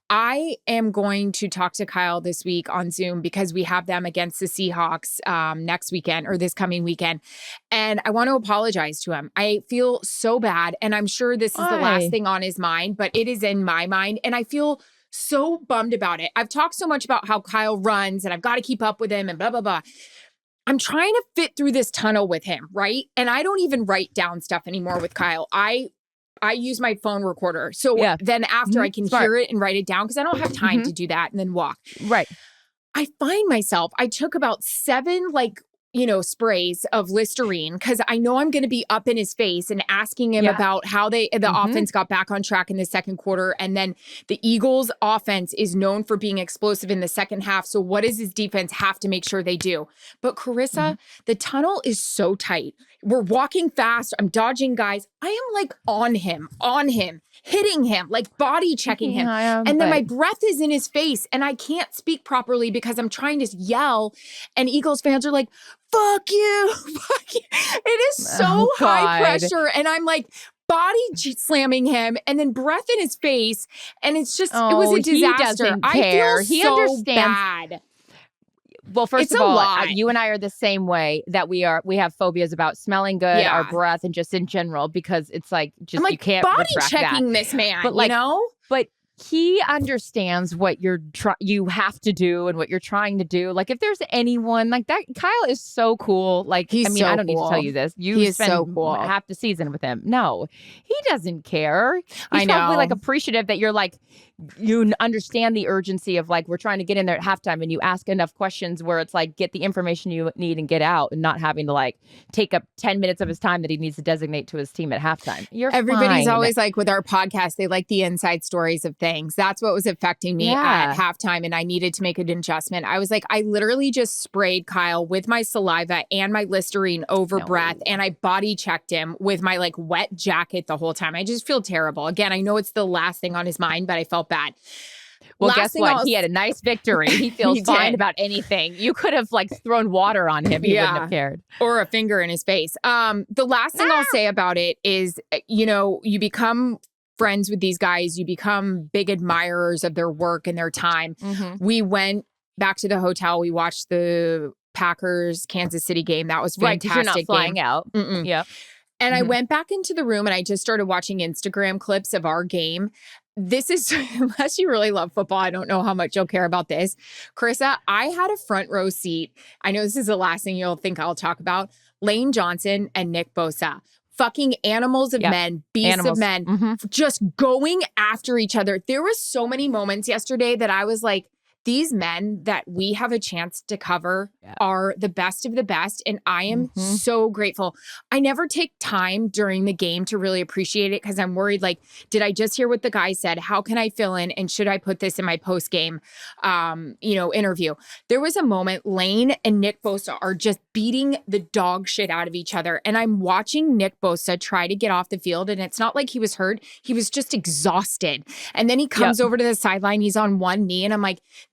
I am going to talk to Kyle this week on Zoom because we have them against the Seahawks next weekend or this coming weekend. And I want to apologize to him. I feel so bad. And I'm sure this is the last thing on his mind, but it is in my mind. And I feel so bummed about it. I've talked so much about how Kyle runs and I've got to keep up with him and blah, blah, blah. I'm trying to fit through this tunnel with him, right? And I don't even write down stuff anymore with Kyle. I use my phone recorder. So then after I can hear it and write it down because I don't have time to do that and then walk. Right. I find myself, I took about 7 sprays of Listerine because I know I'm going to be up in his face and asking him about how the offense got back on track in the second quarter. And then the Eagles offense is known for being explosive in the second half. So what does his defense have to make sure they do? But Charissa, the tunnel is so tight. We're walking fast. I'm dodging guys. I am on him, hitting him, body checking him. And then my breath is in his face and I can't speak properly because I'm trying to yell. And Eagles fans are like, fuck you, fuck you. It is so high pressure. And I'm body slamming him and then breath in his face. And it's just, it was a disaster. I feel so bad. Well, first of all, you and I are the same way that we have phobias about smelling good, our breath, and just in general, because it's you can't body retract checking that. this man, but but he understands what you have to do and what you're trying to do. If there's anyone like that, Kyle is so cool. I don't need to tell you this. You spent half the season with him. No, he doesn't care. He's probably appreciative that you're you understand the urgency of we're trying to get in there at halftime and you ask enough questions where it's get the information you need and get out and not having to take up 10 minutes of his time that he needs to designate to his team at halftime. Everybody's always with our podcast, they like the inside stories of things. That's what was affecting me at halftime. And I needed to make an adjustment. I was I literally just sprayed Kyle with my saliva and my Listerine over breath. And I body checked him with my wet jacket the whole time. I just feel terrible. Again, I know it's the last thing on his mind, but I felt bad. Well, guess what? He had a nice victory. He feels fine about anything. You could have thrown water on him. He wouldn't have cared. Or a finger in his face. The last thing I'll say about it is, you become friends with these guys. You become big admirers of their work and their time. We went back to the hotel. We watched the Packers Kansas City game. That was fantastic. Right, 'cause you're not flying out. Yeah. And I went back into the room and I just started watching Instagram clips of our game. This is, unless you really love football, I don't know how much you'll care about this. Charissa, I had a front row seat. I know this is the last thing you'll think I'll talk about. Lane Johnson and Nick Bosa. Fucking animals of men, beasts of men, just going after each other. There were so many moments yesterday that I was these men that we have a chance to cover are the best of the best. And I am so grateful. I never take time during the game to really appreciate it because I'm worried, did I just hear what the guy said? How can I fill in? And should I put this in my post-game, interview? There was a moment, Lane and Nick Bosa are just beating the dog shit out of each other. And I'm watching Nick Bosa try to get off the field. And it's not like he was hurt. He was just exhausted. And then he comes over to the sideline. He's on one knee. And I'm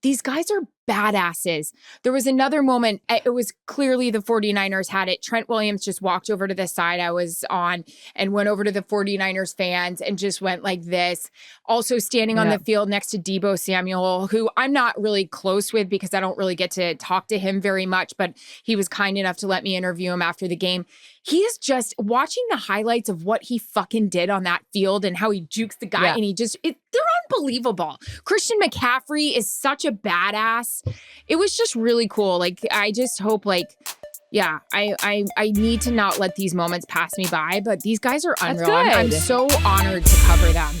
these guys are badasses. There was another moment. It was clearly the 49ers had it. Trent Williams just walked over to the side I was on and went over to the 49ers fans and just went like this. Also standing on the field next to Deebo Samuel, who I'm not really close with because I don't really get to talk to him very much, but he was kind enough to let me interview him after the game. He is just watching the highlights of what he fucking did on that field and how he jukes the guy and he just, they're unbelievable. Christian McCaffrey is such a badass. It was just really cool. I just hope I need to not let these moments pass me by, but these guys are unreal. I'm so honored to cover them.